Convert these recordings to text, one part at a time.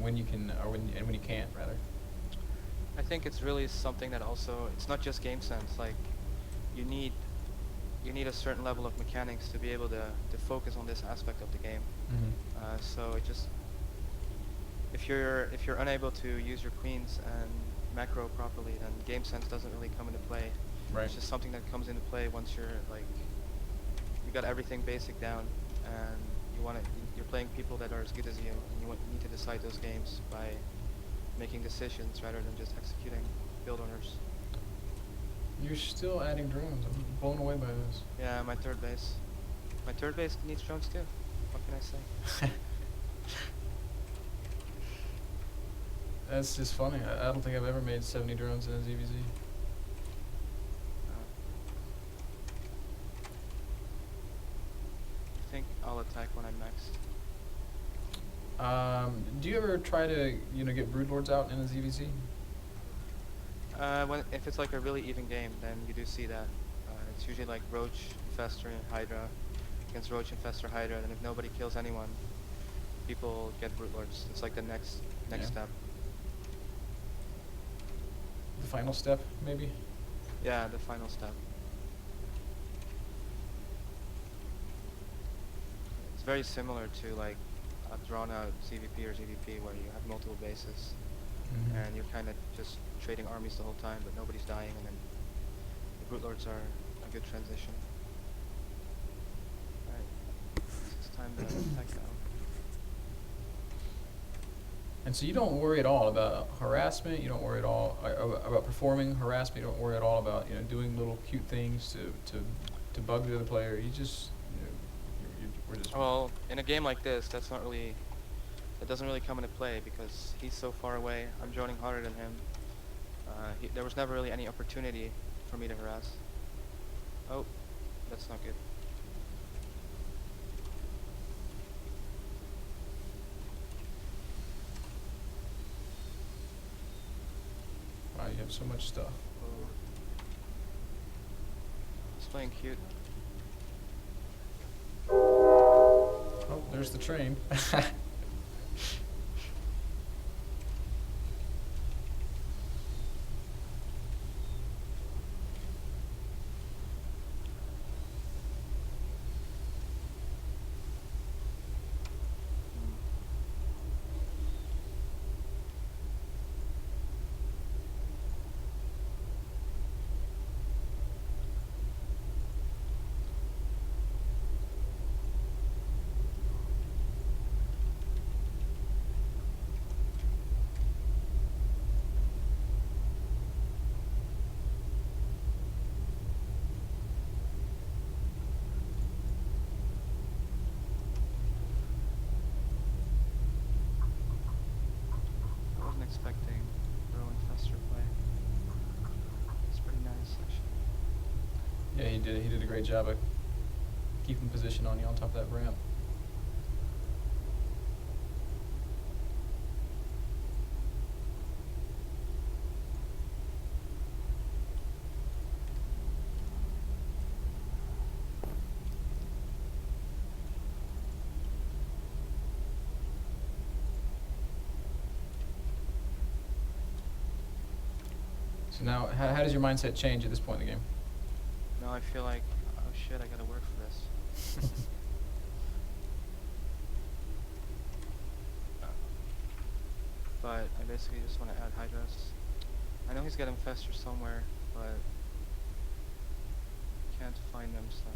when you can, or when you can't, rather. I think it's really something that also, it's not just game sense. Like, you need you need a certain level of mechanics to be able to focus on this aspect of the game. Mm-hmm. So it just, if you're unable to use your queens and macro properly, then game sense doesn't really come into play. Right. It's just something that comes into play once you're like, you got everything basic down, and you're playing people that are as good as you, and you need to decide those games by making decisions rather than just executing build orders. You're still adding drones. I'm blown away by this. Yeah, my third base. My third base needs drones too. What can I say? That's just funny. I don't think I've ever made 70 drones in a ZvZ. Uh, I think I'll attack when I'm next. Do you ever try to, get broodlords out in a ZvZ? If it's like a really even game, then you do see that. It's usually like Roach, Infestor, and Hydra against Roach, Infestor, Hydra. And if nobody kills anyone, people get Brute Lords. It's like the next Yeah. step. The final step, maybe? Yeah, the final step. It's very similar to like a drawn out CVP or ZVP where you have multiple bases Mhm. and you're kind of just trading armies the whole time, but nobody's dying, and then the Brute Lords are a good transition. Alright, it's time to attack now. And so you don't worry at all about harassment. You don't worry at all about performing harassment. You don't worry at all about doing little cute things to bug the other player. You just we're just Well, in a game like this, that doesn't really come into play because he's so far away. I'm droning harder than him. There was never really any opportunity for me to harass. Oh, that's not good. wow. You have so much stuff. Oh. He's playing cute. Oh, there's the train. I wasn't expecting Row and Fester play. It's pretty nice, actually. Yeah, he did a great job of keeping position on you on top of that ramp. So now, how does your mindset change at this point in the game? Now I feel like, oh shit, I gotta work for this. But I basically just want to add Hydras. I know he's got Infestor somewhere, but can't find them, so...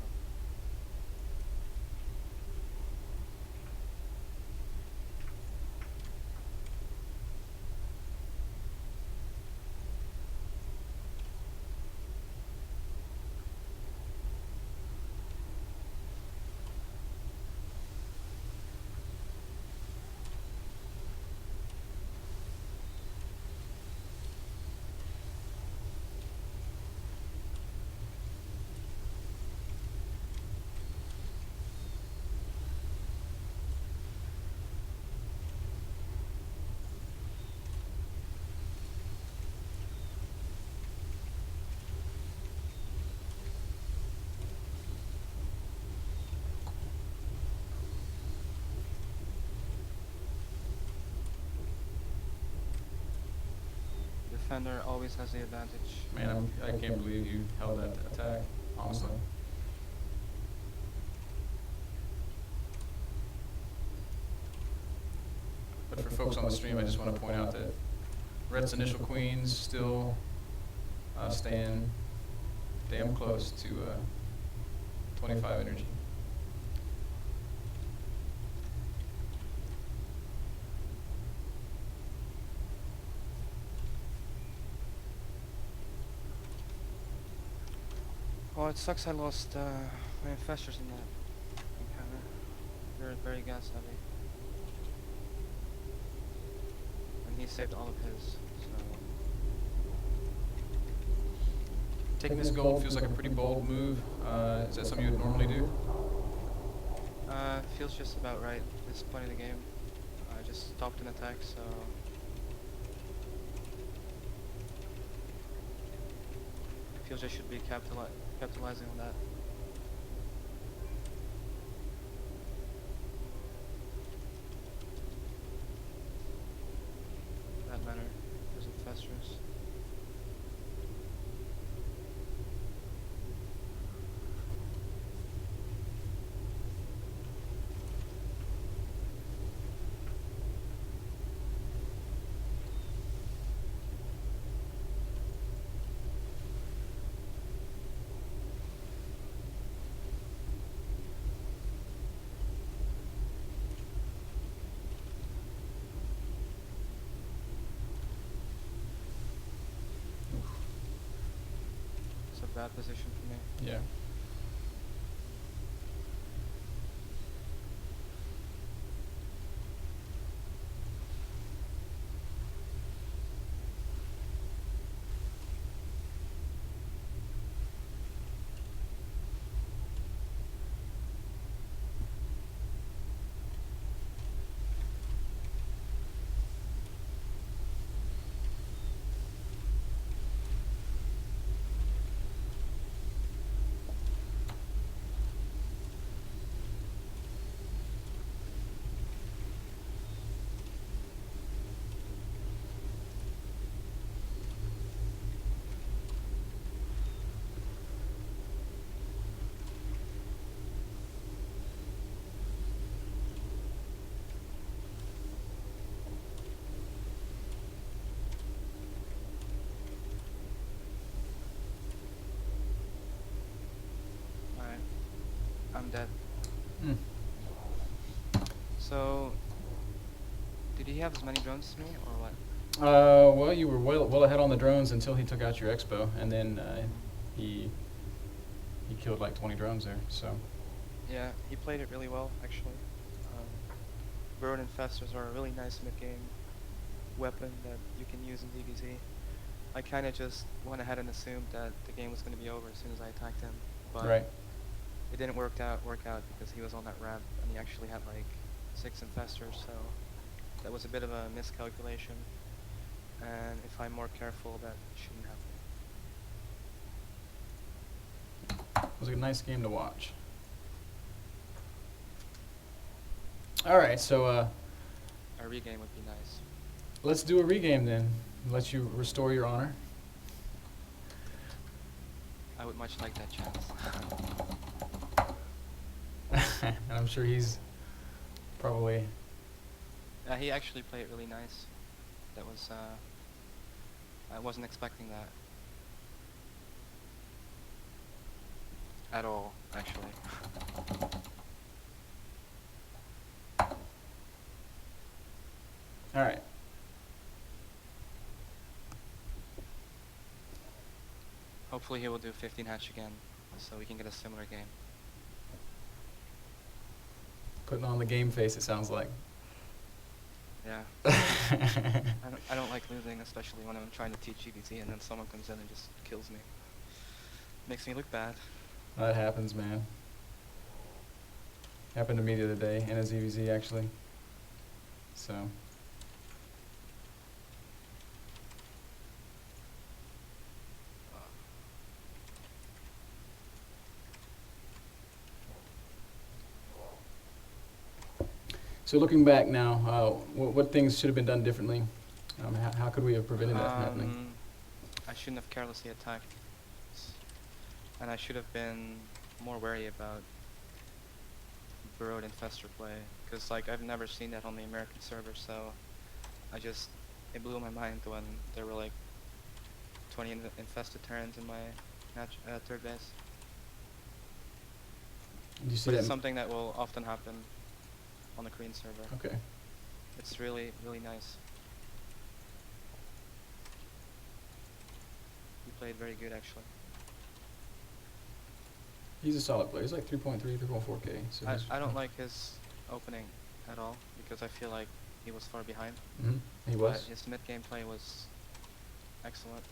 defender always has the advantage. Man, I can't believe you held that attack, honestly. But for folks on the stream, I just want to point out that Red's initial queens still staying damn close to 25 energy. Well, it sucks I lost my infestors in that encounter. They're very gas heavy. And he saved all of his, so... Taking this gold feels like a pretty bold move. Is that something you would normally do? Feels just about right at this point in the game. I just stopped an attack, so... Feels I should be capitalizing on that. For that matter, there's infestors. It's a bad position for me. Yeah. Alright. I'm dead. Mm. So... Did he have as many drones as me, or what? Well, you were well ahead on the drones until he took out your expo, and then he killed like 20 drones there. So Yeah, he played it really well, actually. Burn infestors are a really nice mid-game weapon that you can use in ZvZ. I kind of just went ahead and assumed that the game was going to be over as soon as I attacked him, but right. it didn't work out because he was on that ramp and he actually had like 6 infestors, so that was a bit of a miscalculation. And if I'm more careful, that shouldn't happen. It was a nice game to watch. All right, so A regame would be nice. let's do a regame then. Let you restore your honor. I would much like that chance. And I'm sure he's probably... He actually played it really nice. That was, I wasn't expecting that. At all, actually. All right. Hopefully he will do 15 hatch again, so we can get a similar game. Putting on the game face, it sounds like. Yeah. I don't like losing, especially when I'm trying to teach GBT and then someone comes in and just kills me. Makes me look bad. That happens, man. Happened to me the other day in a ZvZ, actually. So... So looking back now, what things should have been done differently? How could we have prevented that from happening? I shouldn't have carelessly attacked, and I should have been more wary about burrowed infestor play, because like I've never seen that on the American server, so I just it blew my mind when there were like 20 infested Terrans in my third base. Do you see But that? it's something that will often happen on the Korean server. Okay. It's really, really nice. He played very good, actually. He's a solid player. He's like 3.3, 3.4K. So I don't like his opening at all, because I feel like he was far behind. Hmm. He But was. his mid-game play was excellent.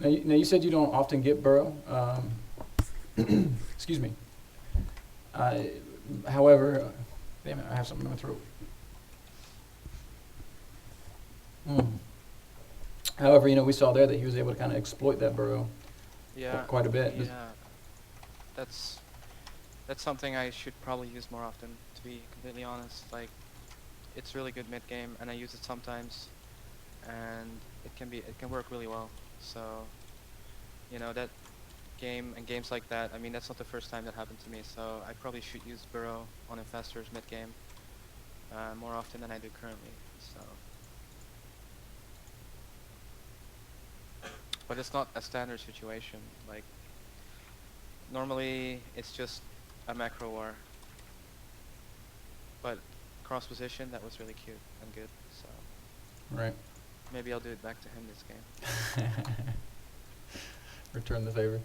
Now you said you don't often get burrow. Excuse me. However, damn it, I have something in my throat. However, we saw there that he was able to kind of exploit that burrow Yeah, quite a bit. yeah. That's something I should probably use more often, to be completely honest. Like, it's really good mid-game, and I use it sometimes, and it can work really well. So, that game and games like that, I mean, that's not the first time that happened to me, so I probably should use burrow on infestors mid-game more often than I do currently. So, but it's not a standard situation. Like, normally it's just a macro war, but cross position, that was really cute and good. So Right. maybe I'll do it back to him this game. Return the favor.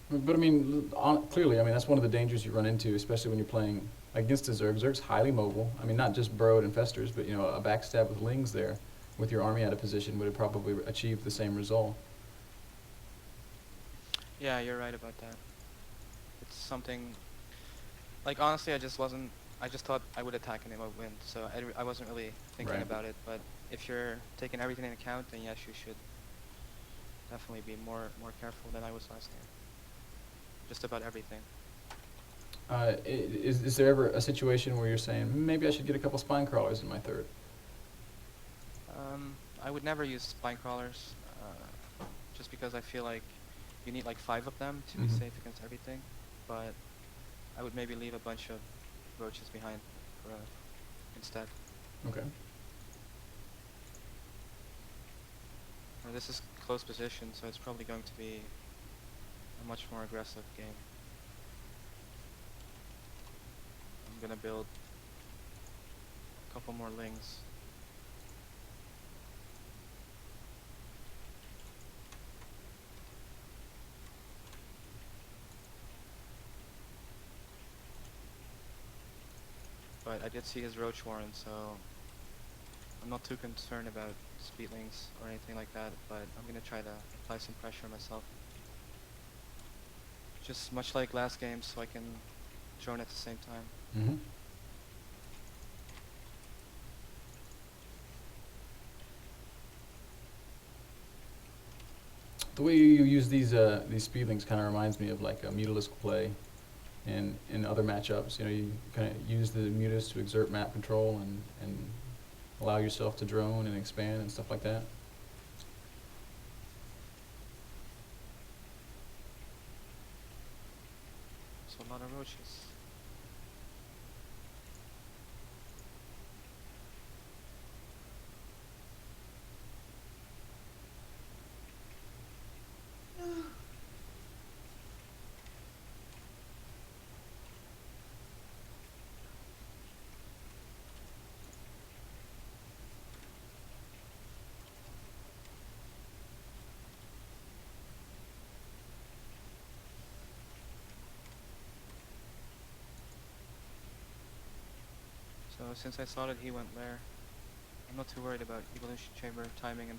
But I mean, clearly, I mean that's one of the dangers you run into, especially when you're playing against a Zerg. Zerg's highly mobile. I mean, not just burrowed infestors, but a backstab with Lings there, with your army out of position, would have probably achieved the same result. Yeah, you're right about that. It's something, like, honestly, I just thought I would attack and they would win, so I wasn't really thinking Right. about it. But if you're taking everything into account, then yes, you should definitely be more careful than I was last game. Just about everything. Is there ever a situation where you're saying maybe I should get a couple spine crawlers in my third? I would never use spine crawlers, just because I feel like you need like 5 of them to be Mhm. safe against everything. But I would maybe leave a bunch of roaches behind for, instead. Okay. This is close position, so it's probably going to be a much more aggressive game. I'm gonna build a couple more Lings. But I did see his Roach Warren, so I'm not too concerned about Speedlings or anything like that, but I'm gonna try to apply some pressure myself. Just much like last game, so I can drone at the same time. Mm-hmm. The way you use these speedlings kind of reminds me of like a Mutalisk play in other matchups. You kind of use the mutas to exert map control and allow yourself to drone and expand and stuff like that. So a lot of roaches. So since I saw that he went there, I'm not too worried about evolution chamber timing and